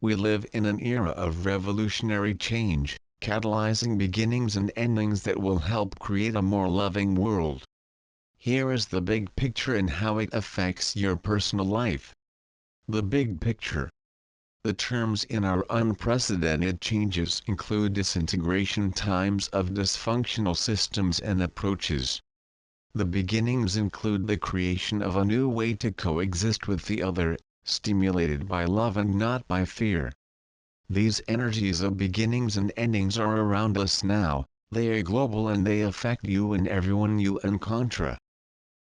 We live in an era of revolutionary change, catalyzing beginnings and endings that will help create a more loving world. Here is the big picture and how it affects your personal life. The big picture. The terms in our unprecedented changes include disintegration times of dysfunctional systems and approaches. The beginnings include the creation of a new way to coexist with the other, stimulated by love and not by fear. These energies of beginnings and endings are around us now, they are global and they affect you and everyone you encounter.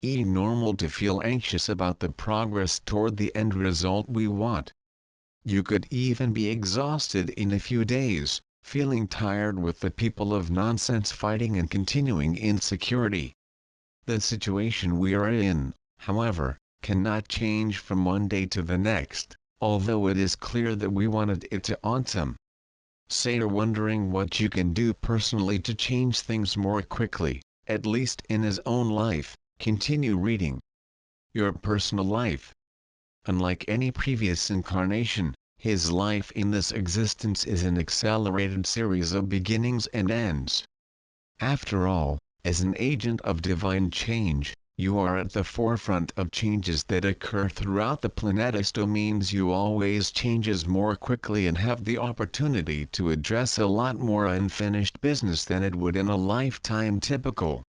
It's normal to feel anxious about the progress toward the end result we want. You could even be exhausted in a few days, feeling tired with the people of nonsense fighting and continuing insecurity. The situation we are in, however, cannot change from one day to the next, although it is clear that we wanted it to autumn. Say you're wondering what you can do personally to change things more quickly, at least in his own life, continue reading. Your personal life. Unlike any previous incarnation, his life in this existence is an accelerated series of beginnings and ends. After all, as an agent of divine change, you are at the forefront of changes that occur throughout the planet's domains. You always changes more quickly and have the opportunity to address a lot more unfinished business than it would in a lifetime typical.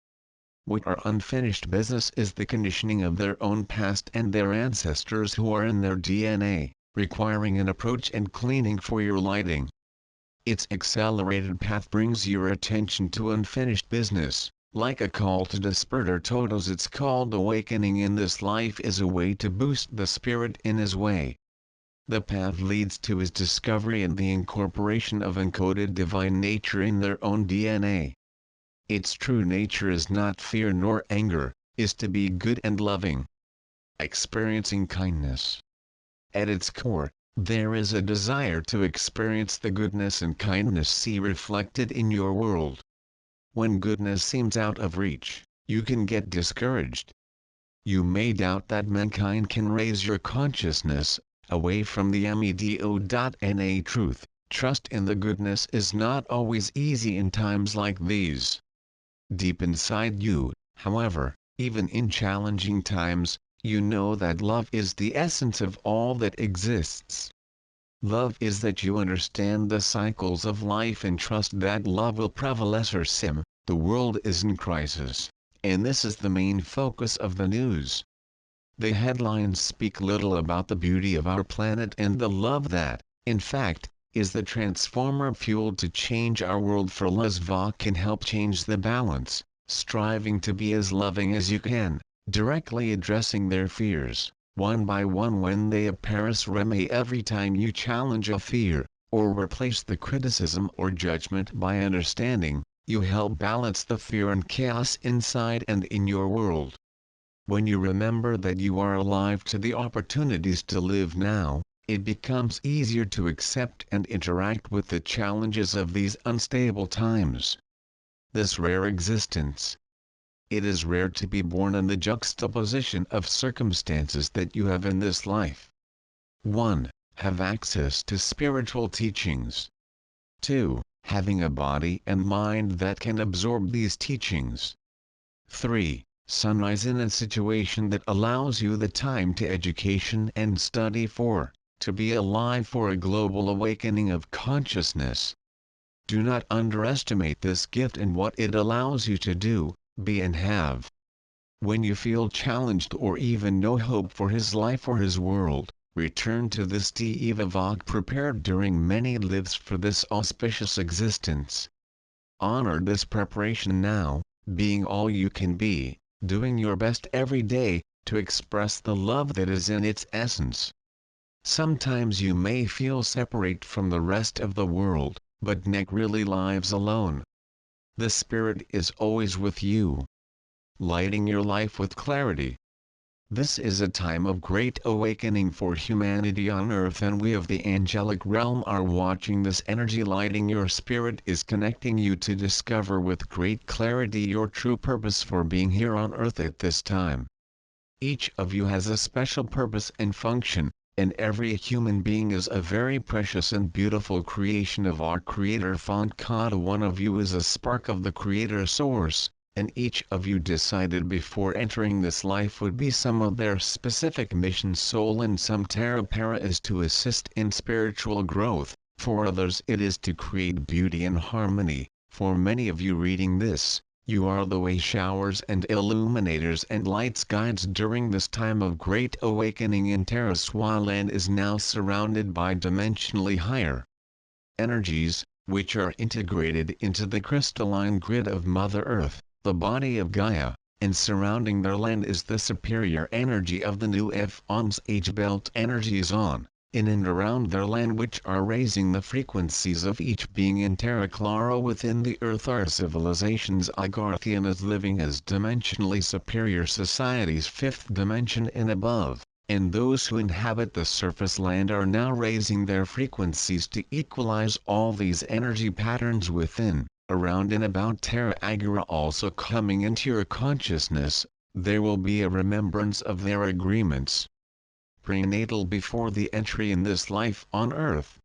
What are unfinished business is the conditioning of their own past and their ancestors who are in their DNA, requiring an approach and cleaning for your lighting. Its accelerated path brings your attention to unfinished business. Like a call to despertar todos, it's called awakening in this life is a way to boost the spirit in his way. The path leads to his discovery and the incorporation of encoded divine nature in their own DNA. Its true nature is not fear nor anger, is to be good and loving. Experiencing kindness. At its core, there is a desire to experience the goodness and kindness see reflected in your world. When goodness seems out of reach, you can get discouraged. You may doubt that mankind can raise your consciousness away from the MEDO.NA truth. Trust in the goodness is not always easy in times like these. Deep inside you, however, even in challenging times, you know that love is the essence of all that exists. Love is that you understand the cycles of life and trust that love will prevalence. The world is in crisis, and this is the main focus of the news. The headlines speak little about the beauty of our planet and the love that, in fact, is the transformer fueled to change our world. For Lesva can help change the balance, striving to be as loving as you can, directly addressing their fears, one by one when they appear. Every time you challenge a fear, or replace the criticism or judgment by understanding, you help balance the fear and chaos inside and in your world. When you remember that you are alive to the opportunities to live now, it becomes easier to accept and interact with the challenges of these unstable times. This rare existence. It is rare to be born in the juxtaposition of circumstances that you have in this life. 1. Have access to spiritual teachings. 2. Having a body and mind that can absorb these teachings. 3. Sunrise in a situation that allows you the time to education and study. 4. To be alive for a global awakening of consciousness. Do not underestimate this gift and what it allows you to do, be and have. When you feel challenged or even no hope for his life or his world, return to this Devavok prepared during many lives for this auspicious existence. Honor this preparation now, being all you can be, doing your best every day, to express the love that is in its essence. Sometimes you may feel separate from the rest of the world, but Nek really lives alone. The Spirit is always with you, lighting your life with clarity. This is a time of great awakening for humanity on earth, and we of the angelic realm are watching this energy. Lighting your spirit is connecting you to discover with great clarity your true purpose for being here on earth at this time. Each of you has a special purpose and function, And every human being is a very precious and beautiful creation of our Creator Font. Cada one of you is a spark of the Creator Source, and each of you decided before entering this life would be some of their specific mission soul, and some terra para is to assist in spiritual growth, for others it is to create beauty and harmony. For many of you reading this, you are the way showers and illuminators and lights guides during this time of great awakening in Terra Swaland is now surrounded by dimensionally higher energies, which are integrated into the crystalline grid of Mother Earth, the body of Gaia, and surrounding their land is the superior energy of the new AVIANS age belt energies on, in and around their land, which are raising the frequencies of each being in Terra Clara within the Earth. Our civilizations AGHARTIAN is living as dimensionally superior societies 5th dimension and above, and those who inhabit the surface land are now raising their frequencies to equalize all these energy patterns within, around and about Terra Agara. Also coming into your consciousness, there will be a remembrance of their agreements prenatal before the entry in this life on earth.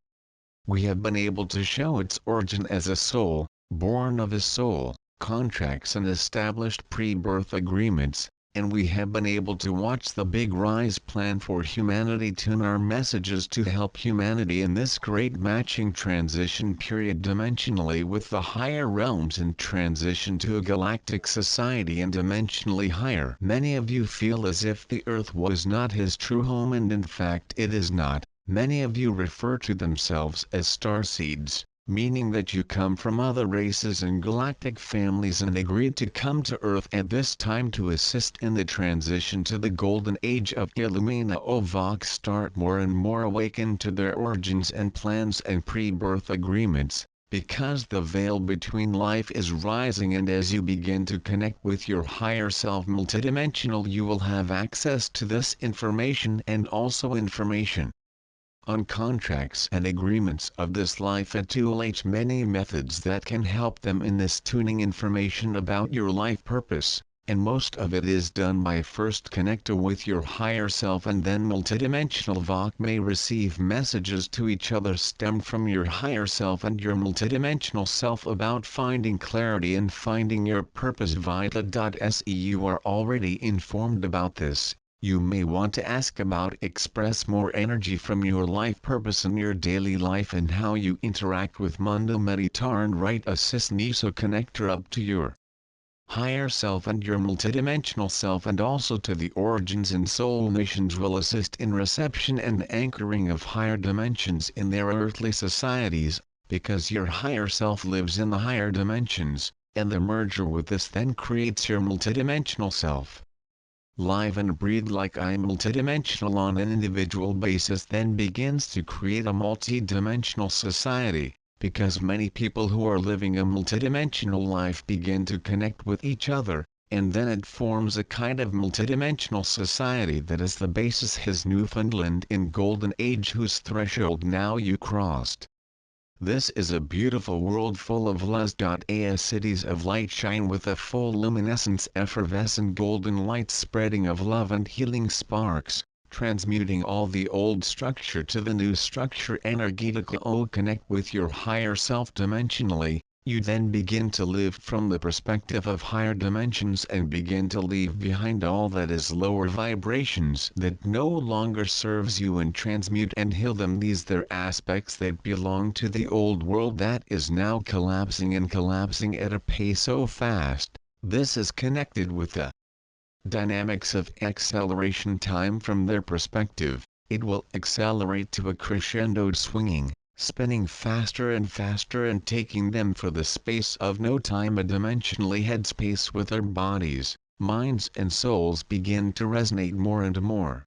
We have been able to show its origin as a soul, born of a soul, contracts and established pre-birth agreements, and we have been able to watch the big rise plan for humanity tune our messages to help humanity in this great matching transition period dimensionally with the higher realms and transition to a galactic society and dimensionally higher. Many of you feel as if the Earth was not his true home, and in fact it is not. Many of you refer to themselves as starseeds, meaning that you come from other races and galactic families and agreed to come to Earth at this time to assist in the transition to the golden age of Illumina. Vox start more and more awaken to their origins and plans and pre-birth agreements, because the veil between life is rising, and as you begin to connect with your higher self multidimensional, you will have access to this information and also information on contracts and agreements of this life at 2H many methods that can help them in this tuning information about your life purpose, and most of it is done by first connecting with your higher self, and then multidimensional VOC may receive messages to each other stemmed from your higher self and your multidimensional self about finding clarity and finding your purpose. Vita.se you are already informed about this. You may want to ask about express more energy from your life purpose in your daily life and how you interact with Mundo Meditarn. Right assist NESO connector up to your higher self and your multidimensional self, and also to the origins and soul missions will assist in reception and anchoring of higher dimensions in their earthly societies, because your higher self lives in the higher dimensions, and the merger with this then creates your multidimensional self. Live and breathe like I multidimensional on an individual basis then begins to create a multidimensional society, because many people who are living a multidimensional life begin to connect with each other, and then it forms a kind of multidimensional society that is the basis his Newfoundland in golden age whose threshold now you crossed. This is a beautiful world full of Luz.a cities of light shine with a full luminescence effervescent golden light spreading of love and healing sparks, transmuting all the old structure to the new structure energetically. Connect with your higher self dimensionally. You then begin to live from the perspective of higher dimensions and begin to leave behind all that is lower vibrations that no longer serves you, and transmute and heal them. These are aspects that belong to the old world that is now collapsing, and collapsing at a pace so fast. This is connected with the dynamics of acceleration time from their perspective. It will accelerate to a crescendo swinging, spinning faster and faster and taking them for the space of no time, a dimensionally headspace with their bodies, minds and souls begin to resonate more and more.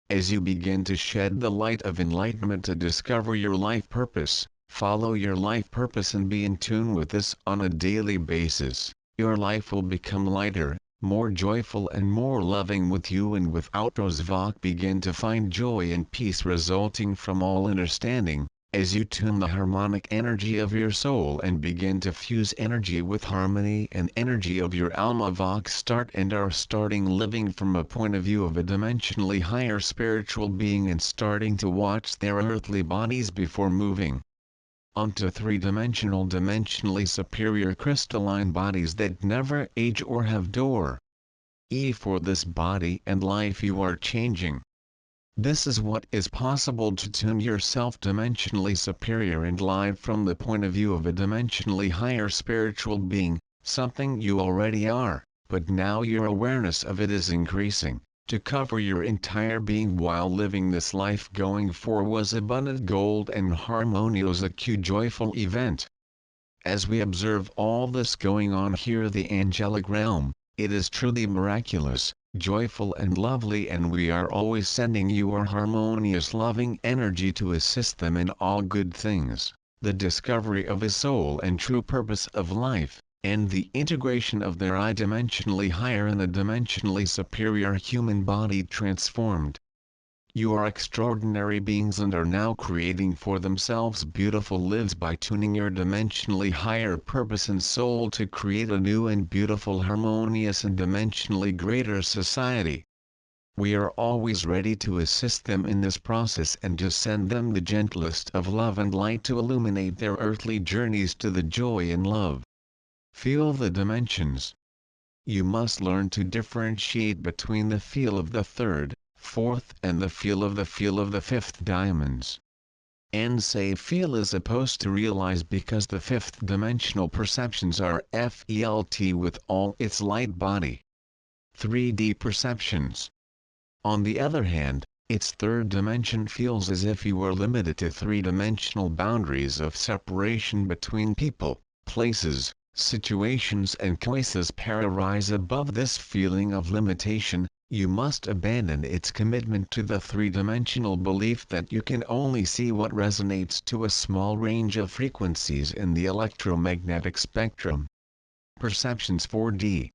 As you begin to shed the light of enlightenment to discover your life purpose, follow your life purpose and be in tune with this on a daily basis, your life will become lighter, more joyful and more loving with you and without. Vok begin to find joy and peace resulting from all understanding, As you tune the harmonic energy of your soul and begin to fuse energy with harmony and energy of your Alma Vox start and are starting living from a point of view of a dimensionally higher spiritual being and starting to watch their earthly bodies before moving onto three-dimensional dimensionally superior crystalline bodies that never age or have door. For this body and life you are changing. This is what is possible to tune yourself dimensionally superior and live from the point of view of a dimensionally higher spiritual being, something you already are, but now your awareness of it is increasing, to cover your entire being while living this life going for was abundant gold and harmonious a joyful event. As we observe all this going on here the angelic realm, it is truly miraculous, joyful and lovely, and we are always sending you our harmonious loving energy to assist them in all good things, the discovery of a soul and true purpose of life, and the integration of their I-dimensionally higher and a dimensionally superior human body transformed. You are extraordinary beings and are now creating for themselves beautiful lives by tuning your dimensionally higher purpose and soul to create a new and beautiful harmonious and dimensionally greater society. We are always ready to assist them in this process and to send them the gentlest of love and light to illuminate their earthly journeys to the joy and love. Feel the dimensions. You must learn to differentiate between the feel of the third, fourth and the feel of the fifth diamonds. And say feel as opposed to realize because the fifth dimensional perceptions are felt with all its light body. 3D perceptions. On the other hand, its third dimension feels as if you were limited to three-dimensional boundaries of separation between people, places, situations and choices. Rise above this feeling of limitation. You must abandon its commitment to the three-dimensional belief that you can only see what resonates to a small range of frequencies in the electromagnetic spectrum. Perceptions 4D.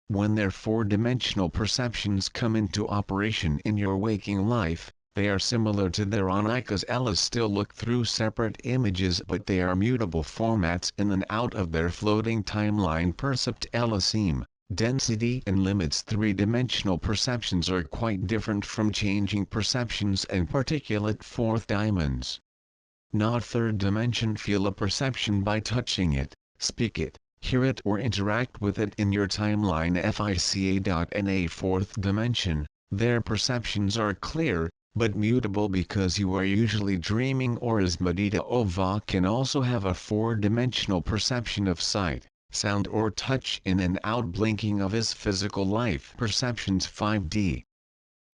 When their four-dimensional perceptions come into operation in your waking life, they are similar to their Onyx's Ellis still look through separate images but they are mutable formats in and out of their floating timeline. Percept Elysim. Density and limits. Three-dimensional perceptions are quite different from changing perceptions and particulate fourth diamonds. Not third dimension. Feel a perception by touching it, speak it, hear it or interact with it in your timeline. FICA.NA fourth dimension, their perceptions are clear, but mutable because you are usually dreaming or as Medita Ova can also have a four-dimensional perception of sight, sound or touch in and out blinking of his physical life. Perceptions 5D.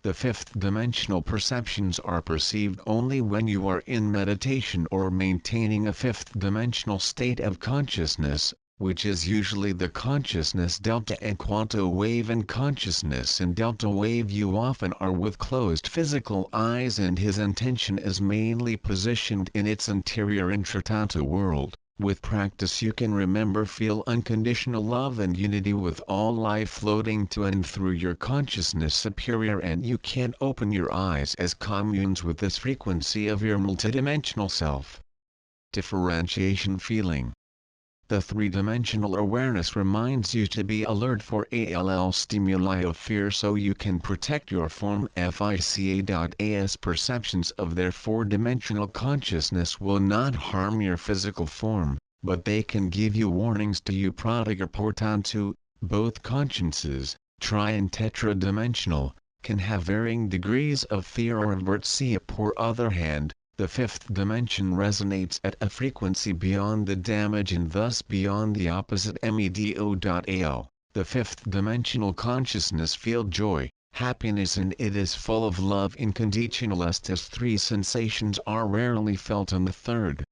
The fifth dimensional perceptions are perceived only when you are in meditation or maintaining a fifth dimensional state of consciousness, which is usually the consciousness delta and quanta wave. And consciousness in delta wave you often are with closed physical eyes and his intention is mainly positioned in its interior intratata world. With practice you can remember feel unconditional love and unity with all life floating to and through your consciousness superior, and you can open your eyes as communes with this frequency of your multidimensional self. Differentiation feeling. The three-dimensional awareness reminds you to be alert for ALL stimuli of fear so you can protect your form. FICA.AS perceptions of their four-dimensional consciousness will not harm your physical form, but they can give you warnings to you prodigar portanto. Both consciences, tri and tetra-dimensional, can have varying degrees of fear or avertsia. For other hand, the fifth dimension resonates at a frequency beyond the damage and thus beyond the opposite. MEDO.AL. The fifth dimensional consciousness feels joy, happiness and it is full of love unconditional. As three sensations are rarely felt in the third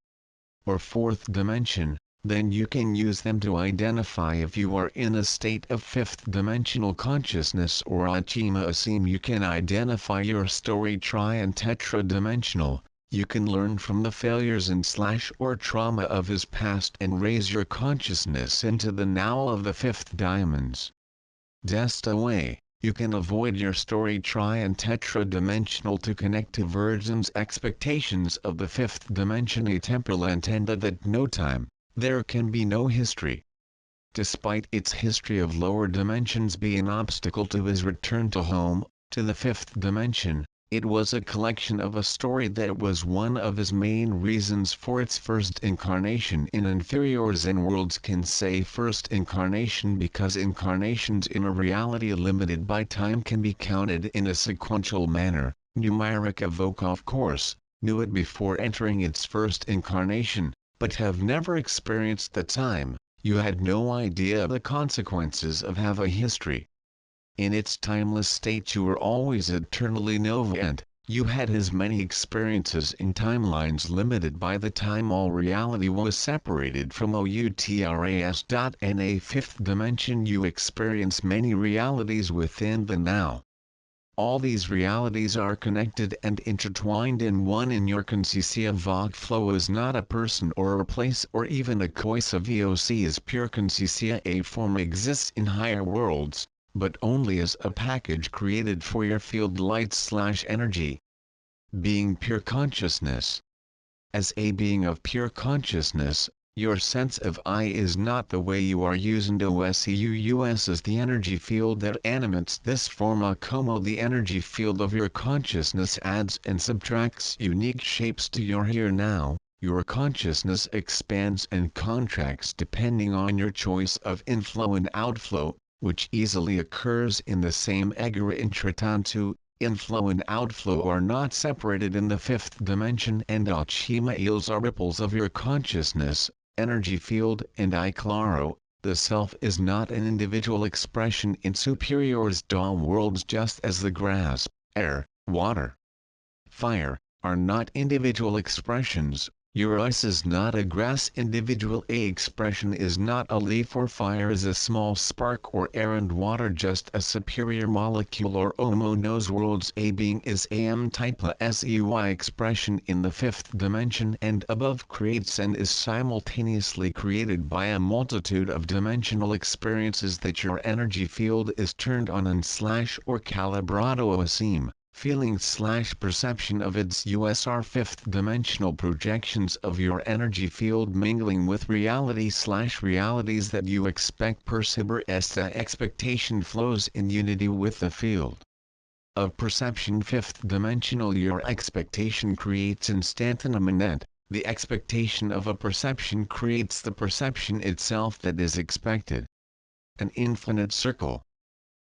or fourth dimension, then you can use them to identify if you are in a state of fifth dimensional consciousness or Achima Asim. You can identify your story tri and tetra-dimensional. You can learn from the failures and / or trauma of his past and raise your consciousness into the now of the fifth diamonds. Desta way. You can avoid your story tri and tetra-dimensional to connect to Virgin's expectations of the fifth dimension atemporal intended that no time, there can be no history. Despite its history of lower dimensions being an obstacle to his return to home, to the fifth dimension, it was a collection of a story that was one of his main reasons for its first incarnation in inferior Zen worlds. Can say first incarnation because incarnations in a reality limited by time can be counted in a sequential manner. Numeric evoke of course, knew it before entering its first incarnation, but have never experienced the time. You had no idea of the consequences of have a history. In its timeless state you were always eternally nova and, you had as many experiences in timelines limited by the time all reality was separated from outras. In a fifth dimension you experience many realities within the now. All these realities are connected and intertwined in one. In your consciencia voc flow is not a person or a place or even a coisa voc is pure consciencia. A form exists in higher worlds, but only as a package created for your field light/energy. Being pure consciousness. As a being of pure consciousness, your sense of I is not the way you are using OSEUS is the energy field that animates this form. Como the energy field of your consciousness adds and subtracts unique shapes to your here now. Your consciousness expands and contracts depending on your choice of inflow and outflow, which easily occurs in the same agara intratantu. Inflow and outflow are not separated in the fifth dimension, and alchema eels are ripples of your consciousness, energy field. And I claro, the self is not an individual expression in superiors da worlds, just as the grass, air, water, fire, are not individual expressions. Your us is not a grass individual, a expression is not a leaf, or fire is a small spark, or air and water just a superior molecule or homo knows worlds. A being is am type a SEY expression in the fifth dimension and above, creates and is simultaneously created by a multitude of dimensional experiences that your energy field is turned on and / or calibrado asim. Feeling/perception of its USR fifth dimensional projections of your energy field mingling with reality/realities that you expect. Perceiver esta expectation flows in unity with the field of perception fifth dimensional. Your expectation creates instantaneement. The expectation of a perception creates the perception itself that is expected. An infinite circle.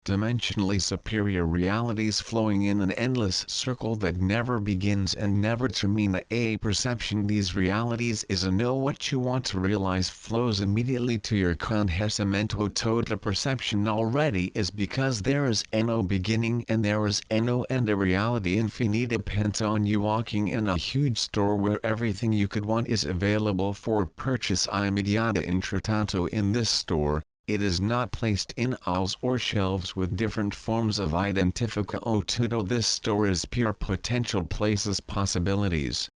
Dimensionally superior realities flowing in an endless circle that never begins and never termina. A perception these realities is a know what you want to realize flows immediately to your conhecimento toda. Perception already is because there is no beginning and there is no end. A reality infinite depends on you walking in a huge store where everything you could want is available for purchase immediata intratanto. In this store, it is not placed in aisles or shelves with different forms of identifica o tudo. This store is pure potential places possibilities.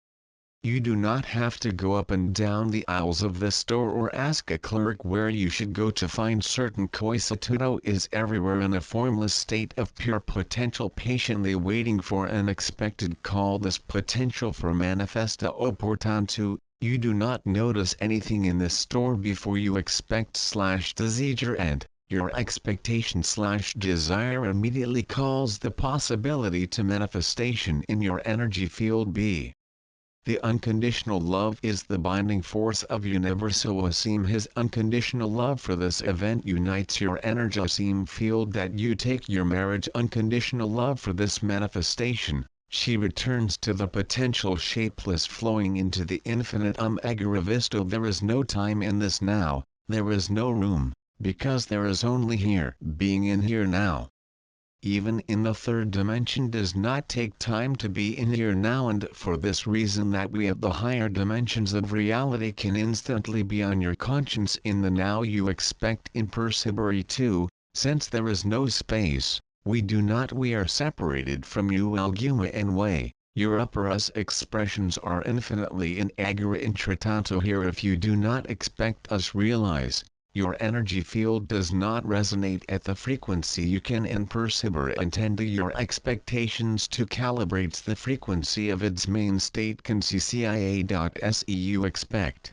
You do not have to go up and down the aisles of the store or ask a clerk where you should go to find certain coisa. Tudo is everywhere in a formless state of pure potential, patiently waiting for an expected call. This potential for manifesta o portanto. You do not notice anything in this store before you expect/desire, and your expectation/desire immediately calls the possibility to manifestation in your energy field. B. The unconditional love is the binding force of universal asim. His unconditional love for this event unites your energy asim field that you take your marriage. Unconditional love for this manifestation. She returns to the potential shapeless flowing into the infinite agaravisto. There is no time in this now, there is no room, because there is only here. Being in here now. Even in the third dimension does not take time to be in here now, and for this reason that we of the higher dimensions of reality can instantly be on your conscience in the now. You expect in percibere too, since there is no space. We are separated from you alguma and way. Your upper us expressions are infinitely in agara intratanto here. If you do not expect us realize, Your energy field does not resonate at the frequency you can and persevere and your expectations to calibrate the frequency of its main state can CCIA.se you expect.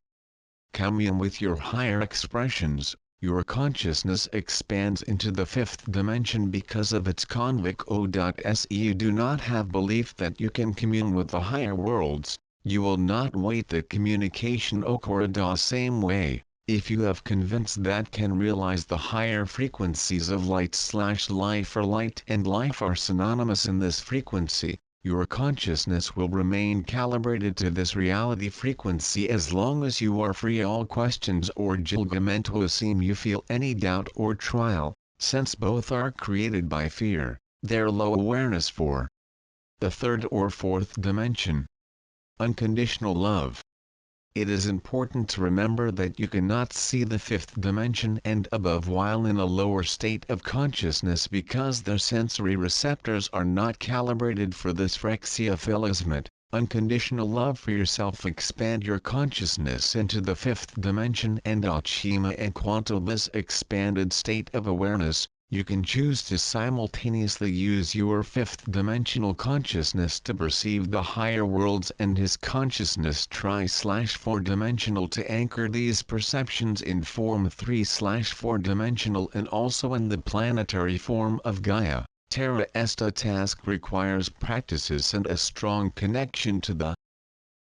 Commune with your higher expressions, your consciousness expands into the fifth dimension because of its convict O.se you do not have belief that you can commune with the higher worlds, you will not wait that communication occur the same way. If you have convinced that can realize the higher frequencies of light/life or light and life are synonymous in this frequency, your consciousness will remain calibrated to this reality frequency as long as you are free all questions or julgamento assume you feel any doubt or trial, since both are created by fear, their low awareness for the third or fourth dimension. Unconditional love. It is important to remember that you cannot see the fifth dimension and above while in a lower state of consciousness because their sensory receptors are not calibrated for this frexia. Unconditional love for yourself expand your consciousness into the fifth dimension and Achima and quantum this expanded state of awareness. You can choose to simultaneously use your fifth dimensional consciousness to perceive the higher worlds and his consciousness tri/4 dimensional to anchor these perceptions in form 3/4 dimensional and also in the planetary form of Gaia. Terra Esta task requires practices and a strong connection to the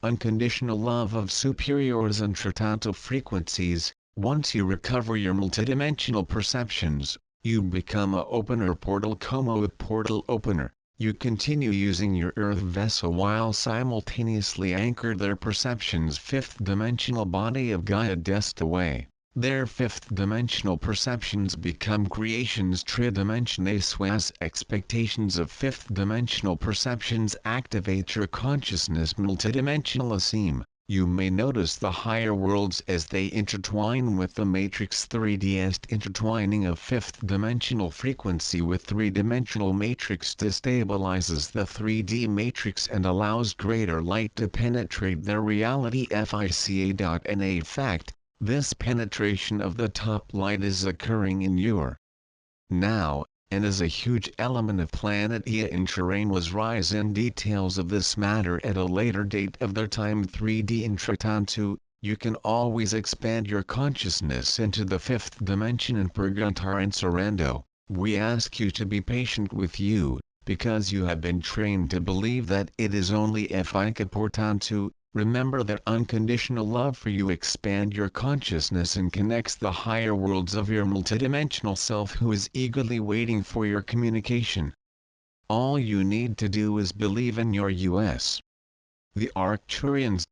unconditional love of superiors and trittantal frequencies. Once you recover your multidimensional perceptions, you become a opener portal como a portal opener. You continue using your earth vessel while simultaneously anchor their perceptions fifth dimensional body of Gaia desta way. Their fifth dimensional perceptions become creations tridimensionales as expectations of fifth dimensional perceptions activate your consciousness multidimensional asim. You may notice the higher worlds as they intertwine with the matrix 3D intertwining of fifth dimensional frequency with three-dimensional matrix destabilizes the 3D matrix and allows greater light to penetrate their reality FICA.NA fact, this penetration of the top light is occurring in your now, and is a huge element of PLEIADIAN in terrain was rise in details of this matter at a later date of their time 3D in Tritantu. You can always expand your consciousness into the fifth dimension in Purgatar and Sorrento. We ask you to be patient with you, because you have been trained to believe that it is only Fika Portantu. Remember that unconditional love for you expand your consciousness and connects the higher worlds of your multidimensional self who is eagerly waiting for your communication. All you need to do is believe in your US. The ARCTURIANs,